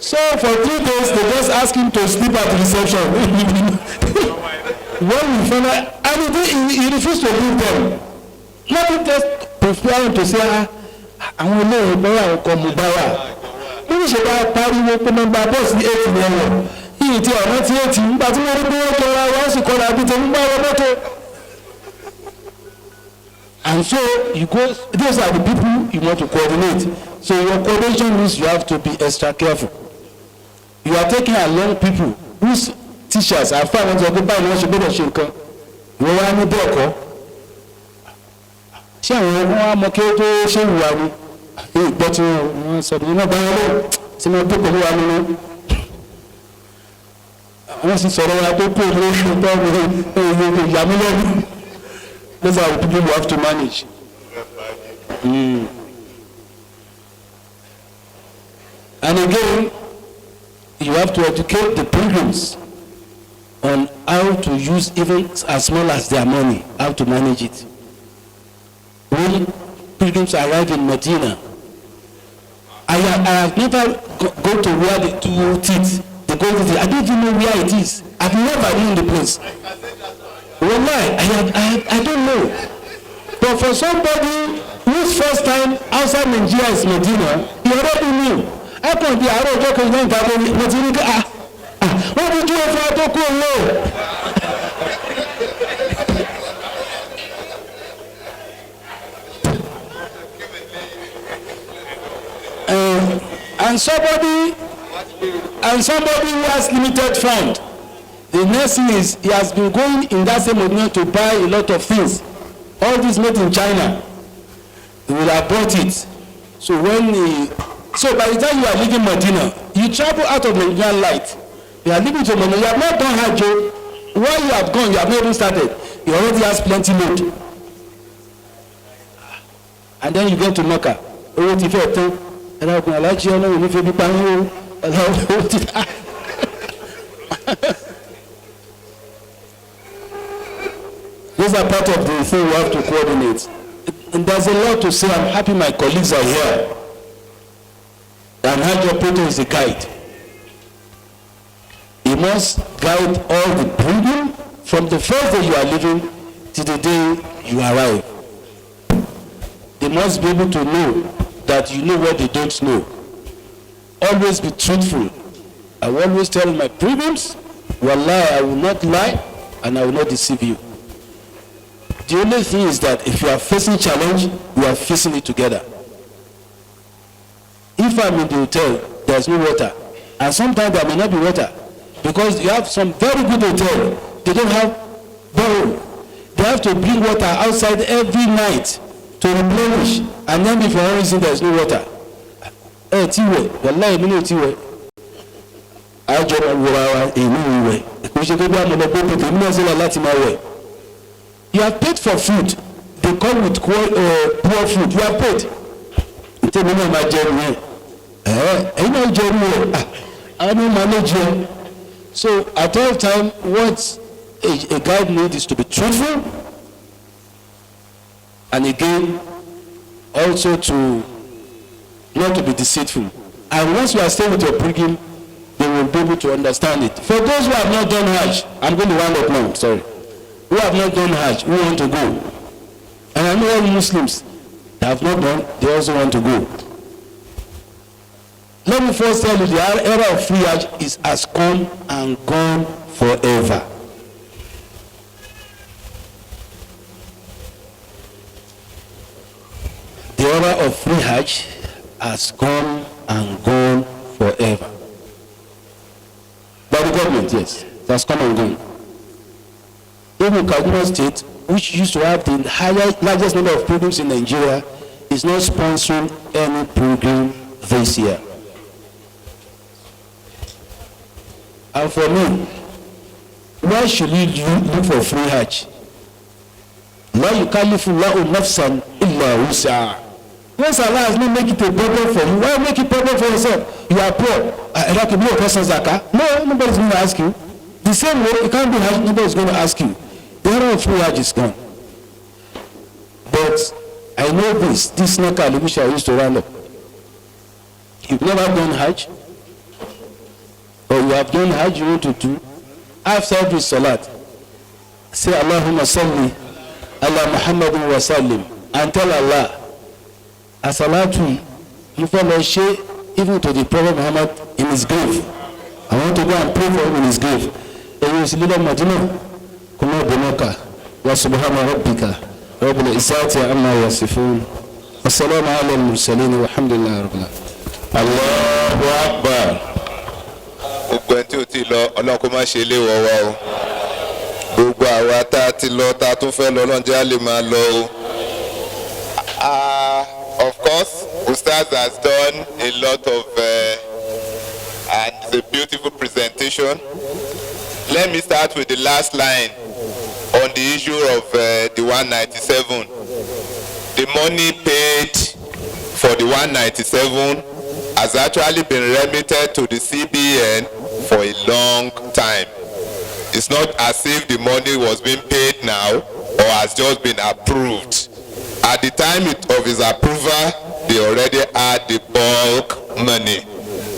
So for 3 days, they just ask him to sleep at the reception. When we found out, and he refused to leave them. Not just preparing to say, I will know where I come with power. Bí ṣe bá pariwo pé nọ́mbà bọ́ọ̀sì ní 8 ní ẹ̀wọ̀n yìí tí ọ̀nà tí 8 nígbà tí wọ́n rí pé wọ́n tọrọ àwọn sì kọ́ra bí tẹ̀ nígbà wọn mọ́tò. And so you go, those are the people you want to coordinate. So your coordination means you have to be extra careful. You are taking along people whose teachers are fine to go by and ṣe gbọ́dọ̀ ṣe nǹkan. Ìwọ wá ní bẹ́ẹ̀ kọ́. Ṣé àwọn ọmọ wa mọ kí ó tó ṣe ìwà ni? Ìgbọ́ tí wọ́n sọ ní ọgbà ọlọ́ tí wọ́n tó pẹ̀lú wa nínú. Wọ́n sì sọ̀rọ̀ wa tó kó ló ṣe tọ́ ní ìyàmúlẹ́nu. Those are the people you have to manage. And again, you have to educate the pilgrims on how to use even as small as their money, how to manage it. When pilgrims arrive in Medina, I have never gone to where they do teeth. They go to I don't even know where it is. I've never been in the place. Wallahi, I don't know. But for somebody whose first time outside Nigeria is Medina, he already knew. I can't be a road joker in Medina. What did you have to go? And somebody who has limited fund. The next thing is he has been going in that same Medina to buy a lot of things. All this made in China. He will have bought it. So by the time you are leaving Medina, you travel out of Nigerian light. You are leaving to Medina. You have not done Hajj. While you have gone, you have not even started. You already has plenty load. And then you go to Mecca. Owó ti fẹ́ tó. Ẹ̀rọ ọkùnrin aláàjì ọlọ́run ní fẹ́ bí pàmò. Those are part of the thing we have to coordinate. And there's a lot to say. I'm happy my colleagues are here. And Hajj operator is a guide. He must guide all the pilgrims from the first day you are leaving to the day you arrive. They must be able to know that you know what they don't know. Always be truthful. I will always tell my pilgrims, Wallahi, I will not lie and I will not deceive you. The only thing is that if you are facing challenge, you are facing it together. If I'm in the hotel, there's no water. And sometimes there may not be water. Because you have some very good hotel, they don't have borrow. They have to bring water outside every night to replenish. And then before one reason there's no water. Tiwe, wallahi mi no tiwe. Ajo wura inu we. Ko se ko bi amolo bo pe mi na se la láti ma we. You have paid for food. They come with poor food. You have paid. Ite mi na ma je ni. You know je ni. I don't manage you. So at all time, what a guide needs is to be truthful, and again, also to not to be deceitful. And once you are staying with your pilgrim, they will be able to understand it. For those who have not done Hajj, I'm going to round up now, sorry. Who have not done Hajj, who want to go. And I know all Muslims that have not done, they also want to go. Let me first tell you, the era of free Hajj has come and gone forever. The era of free Hajj has come and gone forever. By the government, yes, it has come and gone. Even Kaduna State, which used to have the largest number of pilgrims in Nigeria, is not sponsoring any pilgrim this year. And for me, why should we look for free Hajj? La yukallifu Allahu nafsan illa wus'aha. Once Allah has not make it a problem for you, why make it a problem for yourself? You are poor. No, nobody is going to ask you. The same way, you can't do Hajj, nobody is going to ask you. The era of free Hajj is gone. But I know this Nakali which I used to run up. You've never done Hajj, you have done Hajj, you want to do, after every salat, say Allahumma salli ala Muhammadin wa sallim, and tell Allah, as-salatu mufa even to the Prophet Muhammad in his grave. I want to go and pray for him in his grave. And you see little Madina, kuma binaka, wa subhana rabbika, rabbil izzati amma yasifun, wa salamu ala al-mursalin, walhamdulillahi rabbil alamin. Allahu Akbar. Gbogbo ẹni tí o ti lọ Ọlọ́run kó má ṣe lé wọ́wọ́ o. Gbogbo àwa tá a ti lọ tá a tún fẹ́ lọ Ọlọ́run jẹ́ á lè máa lọ o. Of course, Ustaz has done a lot of and it's a beautiful presentation. Let me start with the last line on the issue of the 197. The money paid for the 197 has actually been remitted to the CBN for a long time. It's not as if the money was being paid now or has just been approved. At the time of his approval, they already had the bulk money.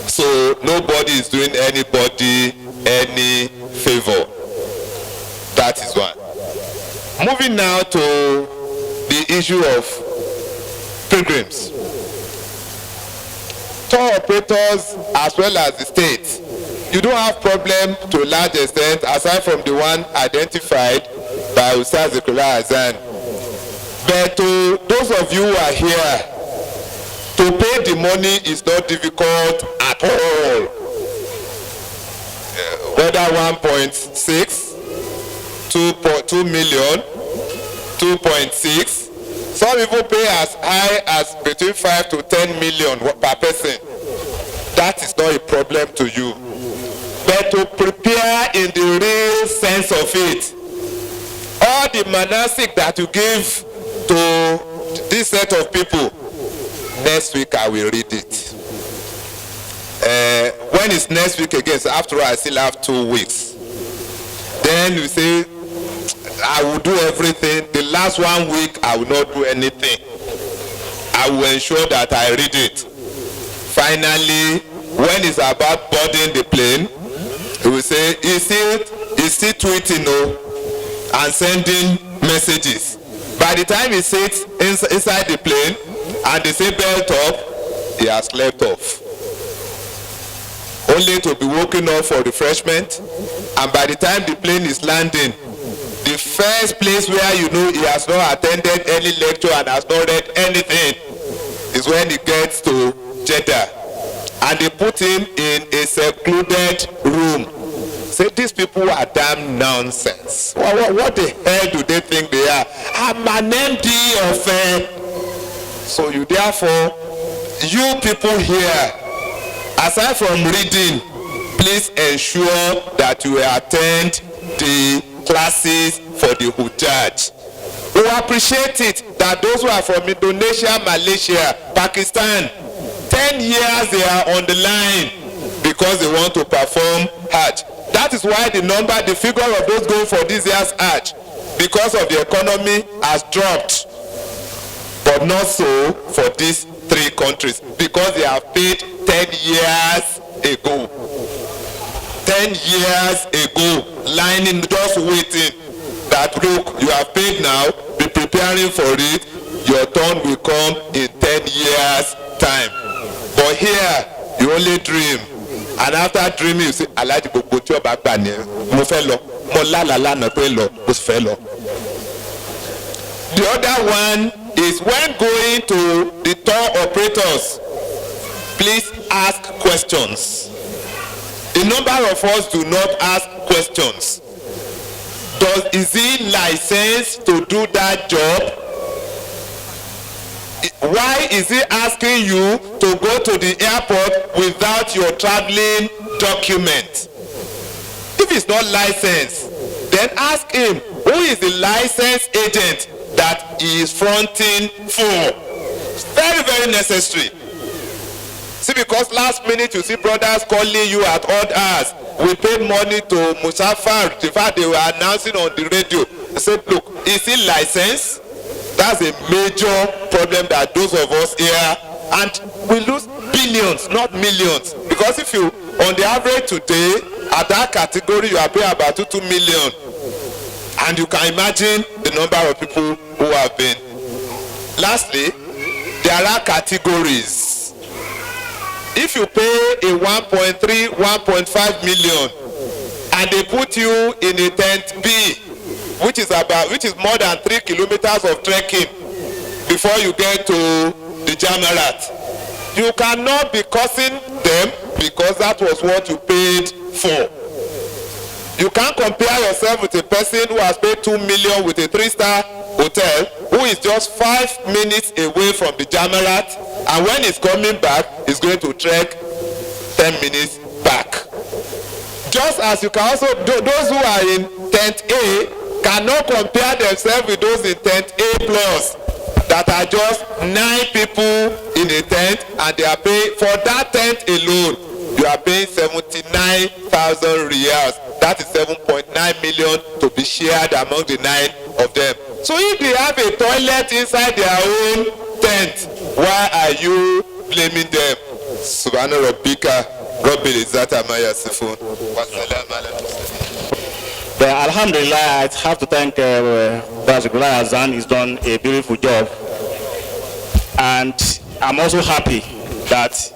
So nobody is doing anybody any favor. That is one. Moving now to the issue of pilgrims. Tour operators as well as the state, you don't have problem to a large extent aside from the one identified by Ustaz Zikrullah Hassan. But to those of you who are here, to pay the money is not difficult at all. Whether 1.6, 2 million, 2.6, some people pay as high as between 5 to 10 million per person. That is not a problem to you. But to prepare in the real sense of it, all the manasik that you give to this set of people, next week I will read it. When is next week again? So after all, I still have 2 weeks. Then you say, I will do everything. The last 1 week, I will not do anything. I will ensure that I read it. Finally, when it's about boarding the plane, he will say, is he tweeting and sending messages? By the time he sits inside the plane and they say belt up, he has slept off. Only to be woken up for refreshment, and by the time the plane is landing, the first place where you know he has not attended any lecture and has not read anything is when he gets to Jeddah. And they put him in a secluded room. Say, these people are damn nonsense. What the hell do they think they are? I'm an MD of So you therefore, you people here, aside from reading, please ensure that you attend the classes for the Hujjaj. We appreciate it that those who are from Indonesia, Malaysia, Pakistan, 10 years they are on the line because they want to perform Hajj. That is why the figure of those going for this year's Hajj, because of the economy, has dropped. But not so for these 3 countries, because they have paid 10 years ago. 10 years ago, lining, just waiting that, look, you have paid now, be preparing for it, your turn will come in 10 years' time. But here, you only dream. And after dreaming, you say, Alhaji gbogbo tí ọba gbà ní mo fẹ́ lọ, mo lálàá lánàá pé lọ, mo sì fẹ́ lọ. The other one is when going to the tour operators, please ask questions. A number of us do not ask questions. Is he licensed to do that job? Why is he asking you to go to the airport without your traveling document? If he's not licensed, then ask him, who is the licensed agent that he is fronting for? It's very, very necessary. See, because last minute you see brothers calling you at odd hours. We paid money to Musafar. In fact, they were announcing on the radio. They said, look, is he licensed? That's a major problem that those of us here, and we lose billions, not millions, because Because if you, on the average today, at that category, you are paying about 2 million. And you can imagine the number of people who have been. Lastly, there are categories. If you pay a 1.3, 1.5 million, and they put you in a tent B, which is more than 3 kilometers of trekking before you get to the Jamarat, you cannot be cursing them because that was what you paid for. You can't compare yourself with a person who has paid 2 million with a 3-star hotel, who is just 5 minutes away from the Jamarat, and when he's coming back, he's going to trek 10 minutes back. Just as you can also, those who are in tent A cannot compare themselves with those in tent A plus, that are just 9 people in a tent, and they are paying, for that tent alone, you are paying 79,000 riyals. That is 7.9 million to be shared among the 9 of them. So if they have a toilet inside their own tent, why are you blaming them? Subhana Rabbika Rabbil Izzati Amma Yasifun. Alhamdulillah, I have to thank Zikrullah Hassan. He's done a beautiful job. And I'm also happy that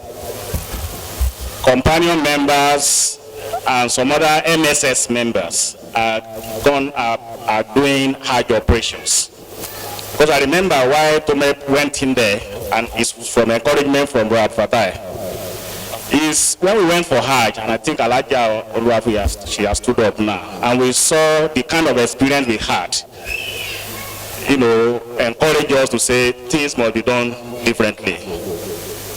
companion members and some other MSS members are doing Hajj operations. Because I remember why Tome went in there, and it's from encouragement from Brad Fatai, is when we went for Hajj, and I think Alaja Oluwafu, she has stood up now, and we saw the kind of experience we had. Encourage us to say things must be done differently.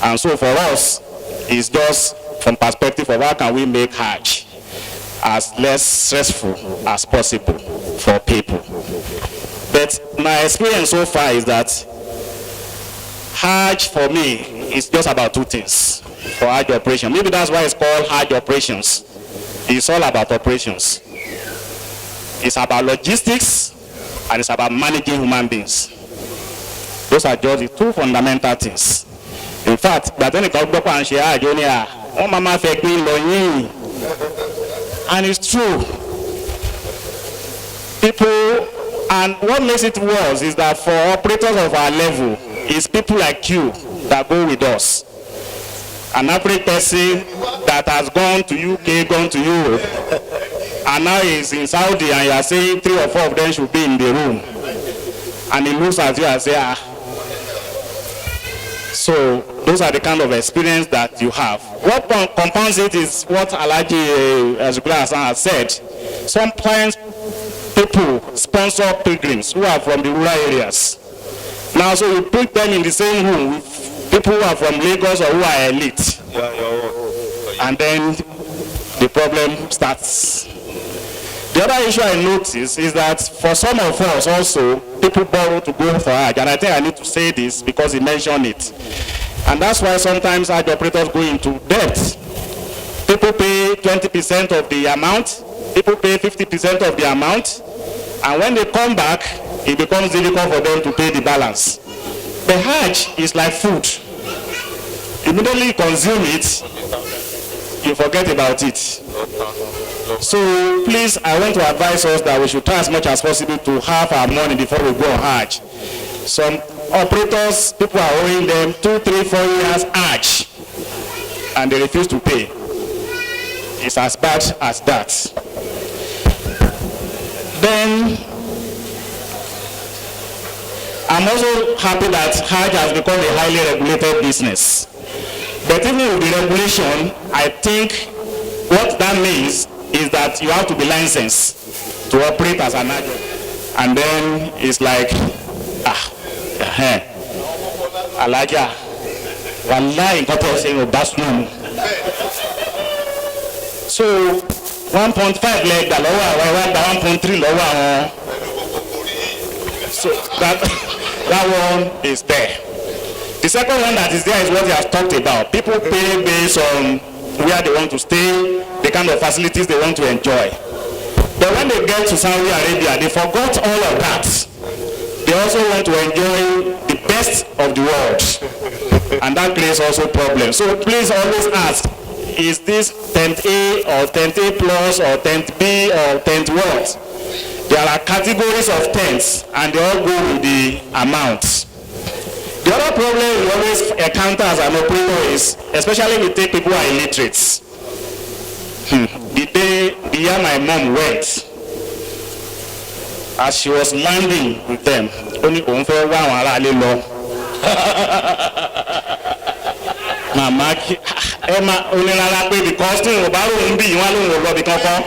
And so for us, it's just from perspective of how can we make Hajj as less stressful as possible for people. But my experience so far is that Hajj for me is just about 2 things for Hajj operation. Maybe that's why it's called Hajj operations. It's all about operations. It's about logistics, and it's about managing human beings. Those are just the 2 fundamental things. In fact, and it's true. People, and what makes it worse is that for operators of our level, it's people like you that go with us. An average person that has gone to UK, gone to Europe, and now is in Saudi, and you are saying 3 or 4 of them should be in the room, and he looks at you and says, ah. So those are the kind of experience that you have. What compounds it is what Alaji Zikrullah has said. Sometimes people sponsor pilgrims who are from the rural areas. Now, so you put them in the same room with people who are from Lagos or who are elite, and then the problem starts. The other issue I notice is that for some of us also, people borrow to go for Hajj, and I think I need to say this because he mentioned it. And that's why sometimes Hajj operators go into debt. People pay 20% of the amount, people pay 50% of the amount, and when they come back, it becomes difficult for them to pay the balance. The Hajj is like food. Immediately you consume it, you forget about it. So please, I want to advise us that we should try as much as possible to have our money before we go on Hajj. Some operators, people are owing them 2, 3, 4 years Hajj, and they refuse to pay. It's as bad as that. Then I'm also happy that Hajj has become a highly regulated business. But even with the regulation, I think what that means is that you have to be licensed to operate as an agent. And then it's like, Alaja, wallahi, so 1.5 leg, the lower, 1.3 lower. So that one is there. The second one that is there is what he has talked about. People pay based on where they want to stay, the kind of facilities they want to enjoy. But when they get to Saudi Arabia, they forgot all of that. They also want to enjoy the best of the world. And that creates also problems. So please always ask, is this tent A or tent A plus or tent B or tent what? There are categories of tents and they all go with the amount. The other problem we always encounter as an operator is, especially we take people who are illiterates. The year my mom went, as she was landing with them, only òun fẹ́ wá àwọn aráalé lọ. Màmá ẹ máa onírara pé because tí wọn bá ròhún bí wọn lòun ò lọ bí kankan.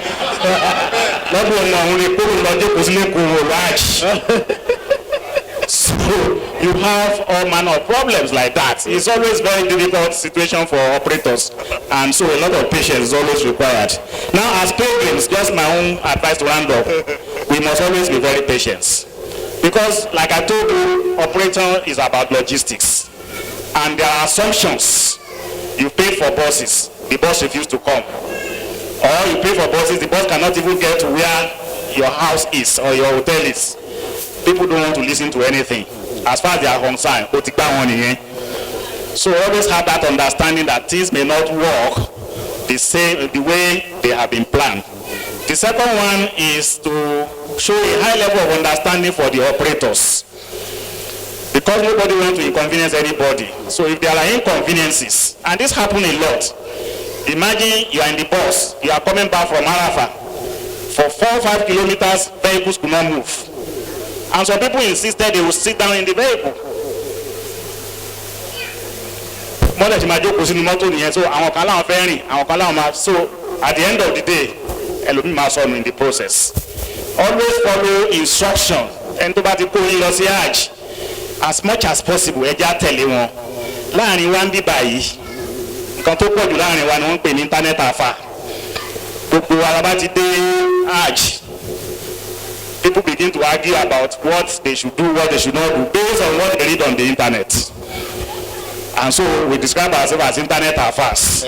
Lọ́dún ọ̀nà òun lè kóró lọ jókòó sílé kó wò ráàjì. So you have all manner of problems like that. It's always very difficult situation for operators, and so a lot of patience is always required. Now, as pilgrims, just my own advice to round up, we must always be very patient, because like I told you, operator is about logistics, and there are assumptions. You pay for buses, the bus refuses to come, or you pay for buses, the bus cannot even get to where your house is or your hotel is. People don't want to listen to anything. As far as they are concerned, so always have that understanding that things may not work the way they have been planned. The second one is to show a high level of understanding for the operators, because nobody wants to inconvenience anybody. So if there are inconveniences, and this happens a lot, imagine you are in the bus, you are coming back from Arafah, for 4 or 5 kilometers, vehicles could not move. And some people insisted they would sit down in the vehicle. So at the end of the day, in the process. Always follow instruction. And as much as possible, láàrin wa ń bí báyìí nǹkan tó pọ̀ jù láàrin wa ni wọ́n ń pè ní internet afa gbogbo wa la bá ti dé hajj people begin to argue about what they should do, what they should not do based on what they read on the internet, and so we describe ourselves as internet afas.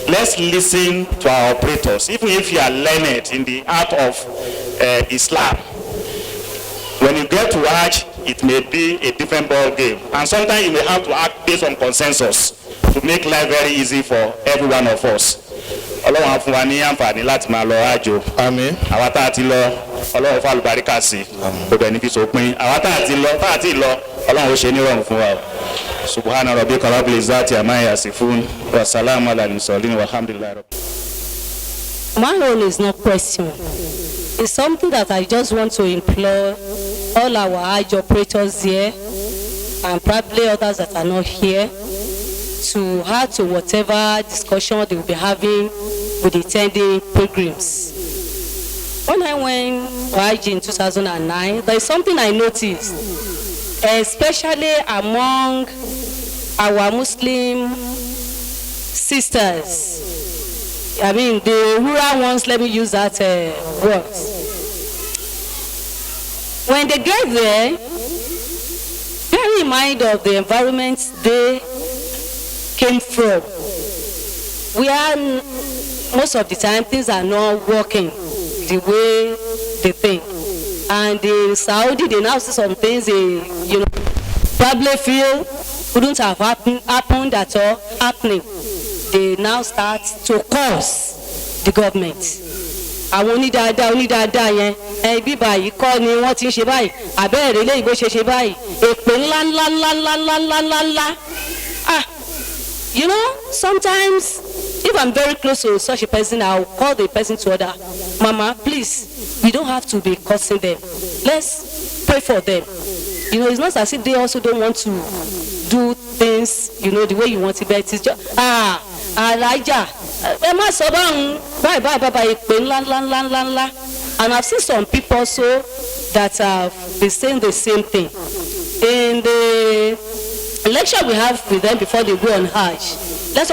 Let's listen to our operators, even if you are learned in the art of Islam. When you get to hajj, it may be a different ball game, and sometimes you may have to act based on consensus to make life very easy for every one of us. Ọlọ́run á fún wa ní àǹfààní láti máa lọ àjò. Àmín. Àwa tá a ti lọ, Ọlọ́run fún àlùbáríkà sí. Gbogbo ẹni fi sópin. Àwa tá a ti lọ, Ọlọ́run ó ṣe ní ìrọ̀rùn fún wa. Subhana rabbika rabbil izzati amma yasifun wa salamun alal mursalin walhamdulillahi rabbil. My own is not question. It's something that I just want to implore all our Hajj operators here and probably others that are not here to add to whatever discussion they will be having with the attending pilgrims. When I went to Hajj in 2009, there is something I noticed, especially among our Muslim sisters. I mean, the rural ones, let me use that word. When they get there, bear in mind of the environment they came from. We are, most of the time, things are not working the way they think. And in Saudi, they now see some things they, probably feel couldn't have happened at all, happening. They now start to curse the government. Àwọn onídàádáa yẹn ibi báyìí kọ́ ni wọ́n ti ń ṣe báyìí àbẹ́ẹ̀rẹ̀ lẹ́yìn bó ṣe báyìí èpè ńlá. Sometimes if I'm very close to such a person, I'll call the person to order, Mama, please, we don't have to be cursing them. Let's pray for them. It's not as if they also don't want to do things, the way you want it, but it's just, Elijah, bye. And I've seen some people also that have been saying the same thing. In the lecture we have with them before they go on Hajj, let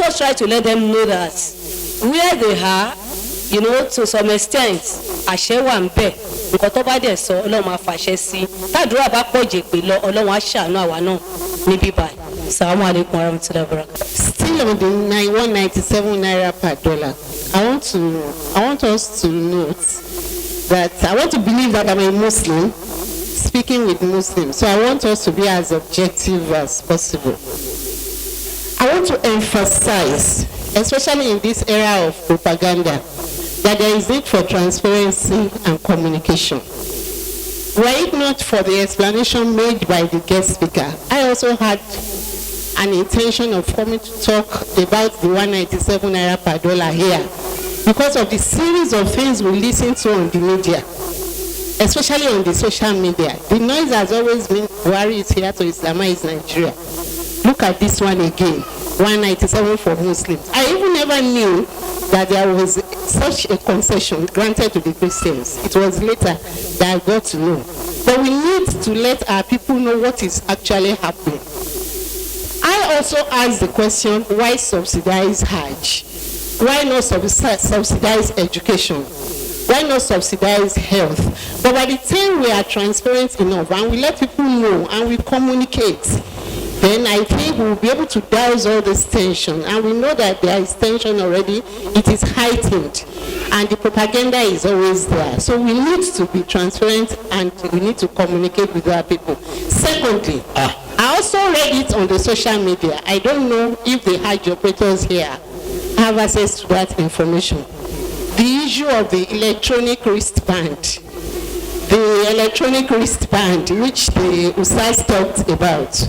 us try to let them know that where they are, to some extent, àṣẹ wà ń bẹ. Nǹkan tó bá dẹ̀ sọ Ọlọ́run máa fàṣẹ sí. Tàdúrà bá pọ̀ jè pé lọ Ọlọ́run á ṣàánú àwa náà níbí báyìí. Assalamu alaikum warahmatullahi wabarakatuh. Still on the 197 naira per dollar, I want us to note that I want to believe that I'm a Muslim speaking with Muslims, so I want us to be as objective as possible. I want to emphasize, especially in this era of propaganda, that there is need for transparency and communication. Were it not for the explanation made by the guest speaker, I also had an intention of coming to talk about the 197 naira per dollar here, because of the series of things we listen to on the media, especially on the social media. The noise has always been Buhari is here to Islamize Nigeria. Look at this one again, 197 for Muslims. I even never knew that there was such a concession granted to the Christians. It was later that I got to know. But we need to let our people know what is actually happening. I also asked the question, why subsidize Hajj? Why not subsidize education? Why not subsidize health? But by the time we are transparent enough and we let people know and we communicate, then I think we will be able to douse all this tension. And we know that there is tension already. It is heightened. And the propaganda is always there. So we need to be transparent and we need to communicate with our people. Secondly, I also read it on the social media. I don't know if the Hajj operators here have access to that information. The issue of the electronic wristband. The electronic wristband, which the Usrah talked about.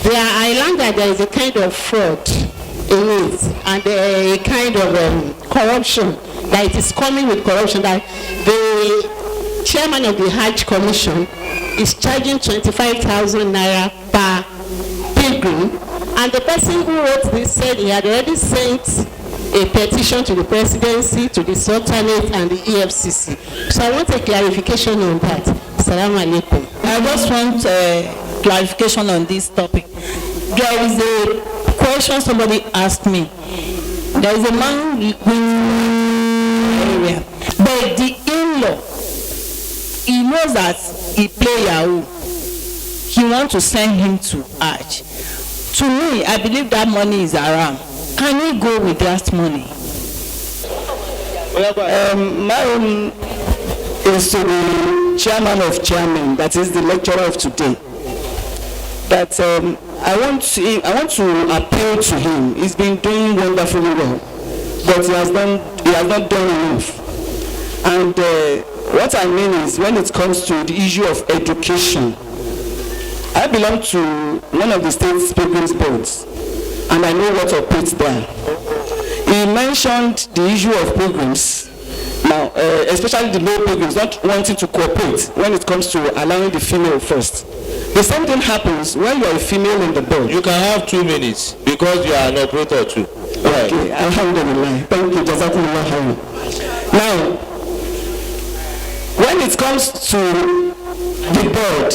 I learned that there is a kind of fraud in it and a kind of corruption, that it is coming with corruption, that the chairman of the Hajj Commission is charging 25,000 naira per pilgrim, and the person who wrote this said he had already sent a petition to the presidency, to the Sultanate and the EFCC. So I want a clarification on that. Assalamu alaikum. I just want clarification on this topic. There is a question somebody asked me. There is a man in area, but the in-law, he knows that he play Yahoo. He wants to send him to Hajj. To me, I believe that money is haram. Can he go with that money? My own is to the chairman of chairmen, that is the lecturer of today. That I want to appeal to him. He's been doing wonderfully well, but he has not done enough. And what I mean is, when it comes to the issue of education, I belong to one of the state's Pilgrims boards, and I know what operates there. He mentioned the issue of pilgrims, now especially the male pilgrims not wanting to cooperate when it comes to allowing the female first. The same thing happens when you are a female in the board. You can have 2 minutes because you are an operator too. Right. Okay, alhamdulillah. Thank you, jazakumullah khairan. Now, when it comes to the board,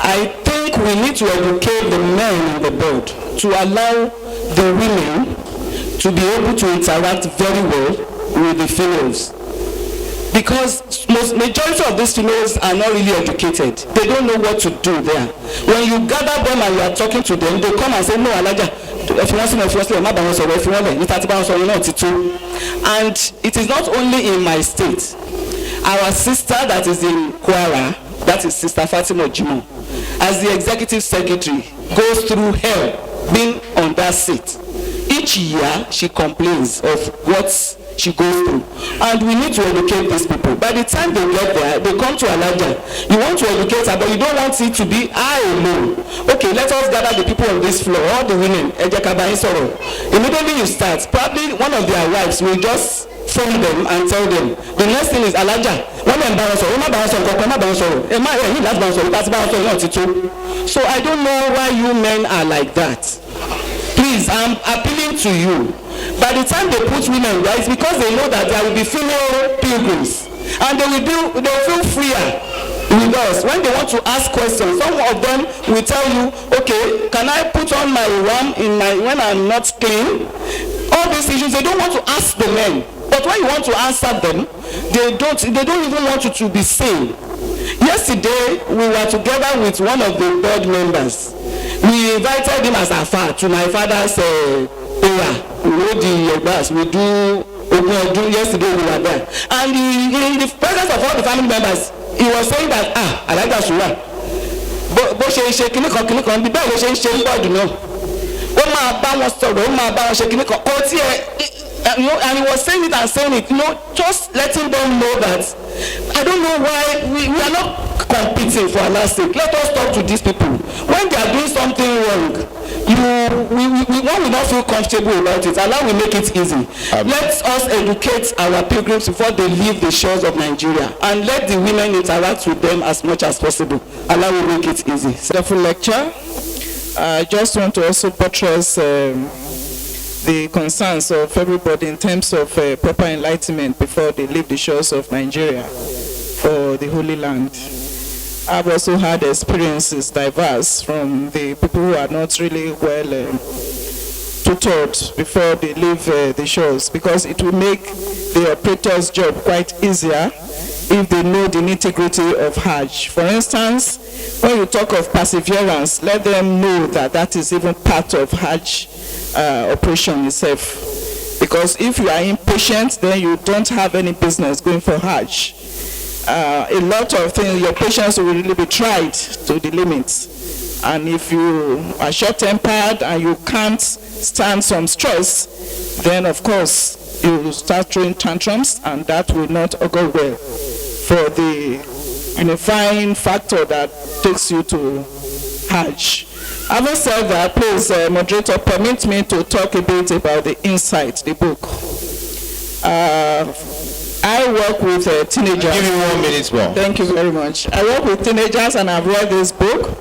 I think we need to educate the men in the board to allow the women to be able to interact very well with the females. Because majority of these females are not really educated. They don't know what to do there. When you gather them and you are talking to them, they come and say, no, Alaja, and it is not only in my state. Our sister that is in Kwara, that is Sister Fatima Jimo, as the executive secretary, goes through hell being on that seat. Each year she complains of what she goes through, and we need to educate these people. By the time they get there, they come to Alaja. You want to educate her, but you don't want it to be I alone. Okay, let us gather the people on this floor, all the women. Immediately you start, probably one of their wives will just phone them and tell them. The next thing is Alaja. So I don't know why you men are like that. Please, I'm appealing to you. By the time they put women there, it's because they know that there will be female pilgrims, and they will feel freer with us. When they want to ask questions, some of them will tell you, okay, can I put on my ram when I'm not clean? All these issues, they don't want to ask the men. But when you want to answer them, they don't even want you to be seen. Yesterday, we were together with one of the board members. We invited him as a father to my father's prayer. We know the Yogbas, we do yesterday we were there. And in the presence of all the family members, he was saying that, I like that Usrah. But she máa bá wọn sọ̀rọ̀ ó máa bá wọn ṣe kíní kan kò tí you know, and he was saying it and saying it, you know, just letting them know that I don't know why we are not competing for Allah's sake. Let us talk to these people. When they are doing something wrong, we will not feel comfortable about it. Allah will make it easy. Let us educate our pilgrims before they leave the shores of Nigeria, and let the women interact with them as much as possible. Allah will make it easy. Wonderful lecture. I just want to also buttress the concerns of everybody in terms of proper enlightenment before they leave the shores of Nigeria for the Holy Land. I've also had experiences diverse from the people who are not really well tutored before they leave the shores, because it will make the operator's job quite easier if they know the nitty-gritty of Hajj. For instance, when you talk of perseverance, let them know that that is even part of Hajj operation itself. Because if you are impatient, then you don't have any business going for Hajj. A lot of things, your patience will really be tried to the limits. And if you are short-tempered and you can't stand some stress, then of course you will start throwing tantrums, and that will not go well for the unifying factor that takes you to Hajj. Having said that, please, moderator, permit me to talk a bit about the Insight, the book. I work with teenagers. I'll give you 1 minute more. Thank you very much. I work with teenagers and I've read this book,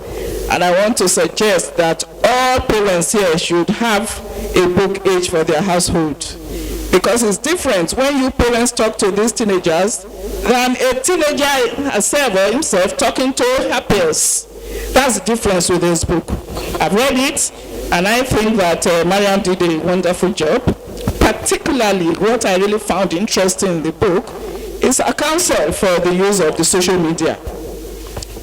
and I want to suggest that all parents here should have a book each for their household, because it's different when you parents talk to these teenagers than a teenager herself or himself talking to her peers. That's the difference with this book. I've read it, and I think that Mariam did a wonderful job. Particularly, what I really found interesting in the book is a counsel for the use of the social media,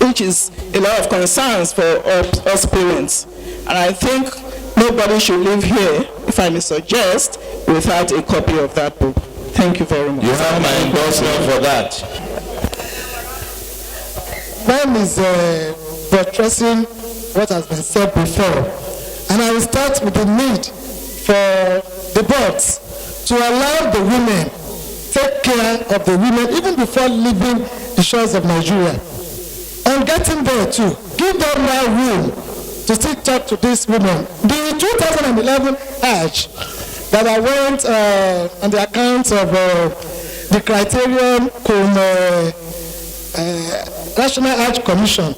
which is a lot of concerns for us parents. And I think nobody should live here, if I may suggest, without a copy of that book. Thank you very much. You have my endorsement for that. Mine is buttressing what has been said before. And I will start with the need for the boards to allow the women take care of the women even before leaving the shores of Nigeria. And getting there too, give them more room to still talk to these women. The 2011 Hajj that I went on the account of the criterion National Hajj Commission,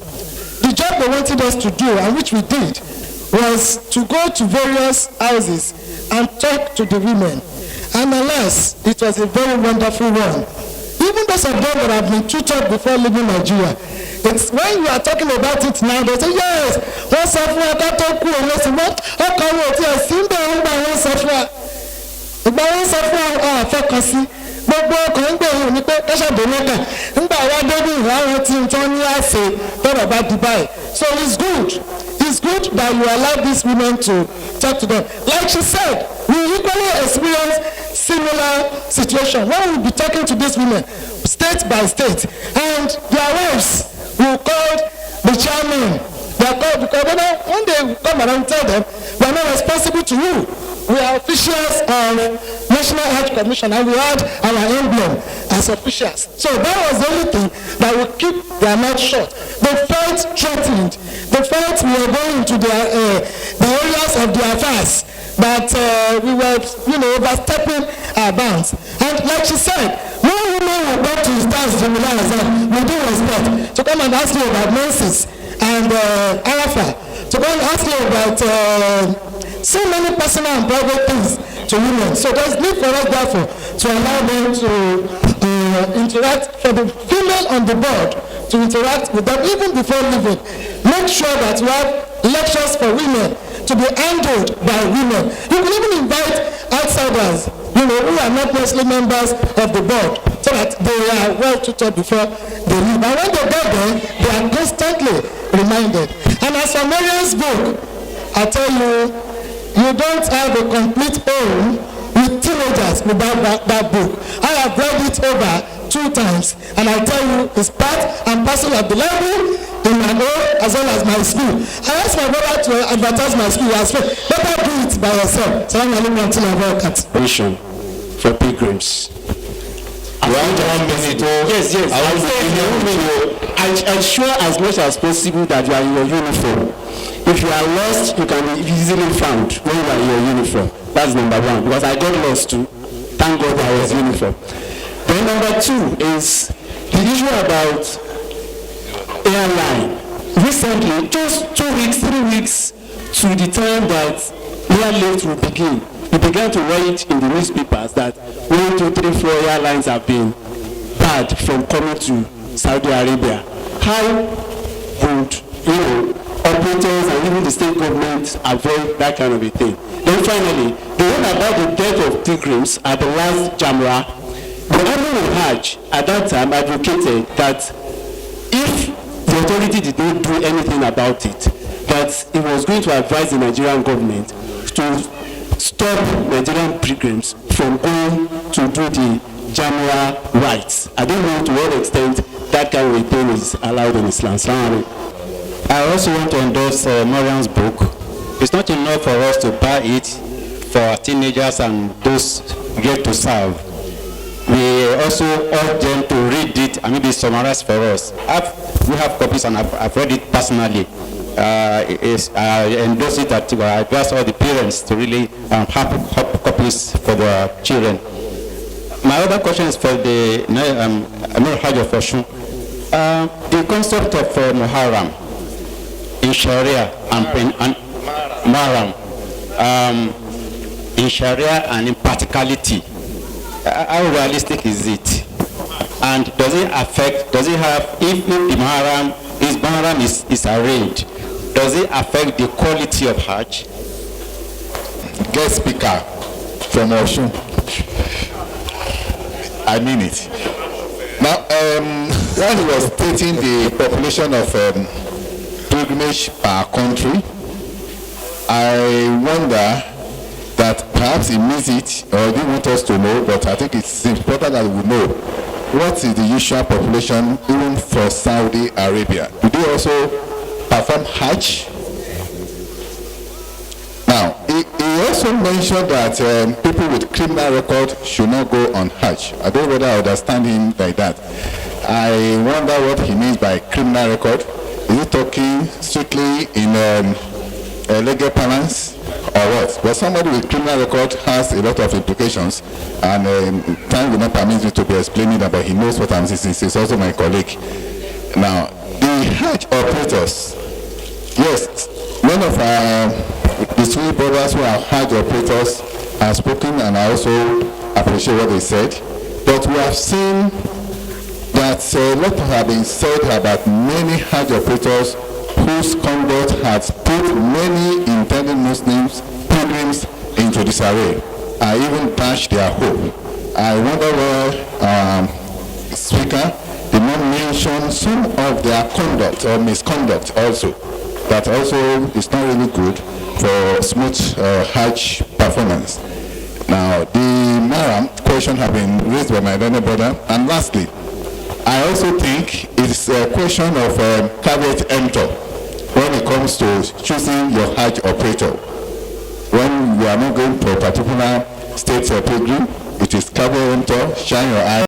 the job they wanted us to do, and which we did, was to go to various houses and talk to the women. And alas, it was a very wonderful one. Even those of them that have been tutored before leaving Nigeria, it's when you are talking about it now, they say, yes, wọ́n sọ fún wa ká tó kú òun lọ́sìn mọ́, ọkọ̀ wọn ò tí ẹ̀ sí ń bẹ̀rù ń gbà wọ́n sọ fún wa. Ìgbà wọ́n sọ fún wa àfẹ́kàn sí. Gbogbo ọkọ̀ ń gbèrú ní pé káṣàdé mẹ́ta, ńgbà wá débí ìhàrùn tí ń tán ní àṣẹ tọ́rọ̀ bá Dubai. So it's good. It's good that you allow these women to talk to them. Like she said, we equally experience similar situation when we be talking to these women, state by state, and their wives will call the chairman. They are called because when they come around and tell them, we are not responsible to you. We are officials of National Hajj Commission, and we had our emblem as officials. So that was the only thing that would keep their mouth shut. They felt threatened. They felt we were going into the areas of their affairs, that we were, overstepping our bounds. And like she said, when women will go to stars Zikrullah with due respect, to come and ask you about menses and Arafah, to go and ask you about so many personal and private things to women. So there's need for us, therefore, to allow them to interact, for the female on the board to interact with them even before leaving. Make sure that we have lectures for women to be handled by women. You can even invite outsiders, who are not mostly members of the board, so that they are well tutored before they leave. And when they go there, they are constantly reminded. And as for Mariam's book, I tell you, you don't have a complete home with teenagers without that book. I have read it over 2 times, and I tell you, it's part and parcel of the library in my home as well as my school. I asked my brother to advertise my school as well. Better do it by yourself. Salaam alaikum until I work Mission for pilgrims. Yes. I ensure as much as possible that you are in your uniform. If you are lost, you can be easily found when you are in your uniform. That's number one. Because I got lost too. Thank God I was uniform. Then number two is the issue about airline. Recently, just 2 weeks, 3 weeks to the time that airlift will begin, we began to write in the newspapers that 1, 2, 3, 4 airlines have been barred from coming to Saudi Arabia. How would operators and even the state government avoid that kind of a thing? Then finally, the one about the death of pilgrims at the last Jamrah, the Emir of Hajj at that time advocated that if the authority did not do anything about it, that it was going to advise the Nigerian government to stop Nigerian pilgrims from going to do the Jamrah rites. I don't know to what extent that kind of a thing is allowed in Islam. I also want to endorse Mariam's book. It's not enough for us to buy it for teenagers and those yet to serve. We also urge them to read it and maybe summarize for us. We have copies and I've read it personally. I endorse it that I advise all the parents to really have copies for their children. My other question is for the Amir Hajj of Oshun. The concept of Muharram in Sharia and Muharram in Sharia and in practicality, how realistic is it? And does it have, if the Muharram is arranged, does it affect the quality of Hajj? Guest speaker from Oshun. I mean it. Now, when he was stating the population of pilgrimage per country, I wonder that perhaps he missed it or didn't want us to know, but I think it's important that we know what is the usual population even for Saudi Arabia. Do they also perform Hajj? Now, he also mentioned that people with criminal record should not go on Hajj. I don't know whether I understand him like that. I wonder what he means by criminal record. Is he talking strictly in legal parlance or what? But somebody with criminal record has a lot of implications, and time will not permit me to be explaining that, but he knows what I'm saying. He's also my colleague. Now, the Hajj operators, yes, one of the three brothers who are Hajj operators have spoken, and I also appreciate what they said. But we have seen that a lot have been said about many Hajj operators whose conduct has put many intended Muslims, pilgrims, into disarray, and even dashed their hope. I wonder why Speaker did not mention some of their conduct or misconduct also. That also is not really good for smooth Hajj performance. Now, the Maram question has been raised by my learned brother. And lastly, I also think it's a question of caveat emptor when it comes to choosing your Hajj operator. When you are not going to a particular state or pilgrim, it is caveat emptor, shine your eye.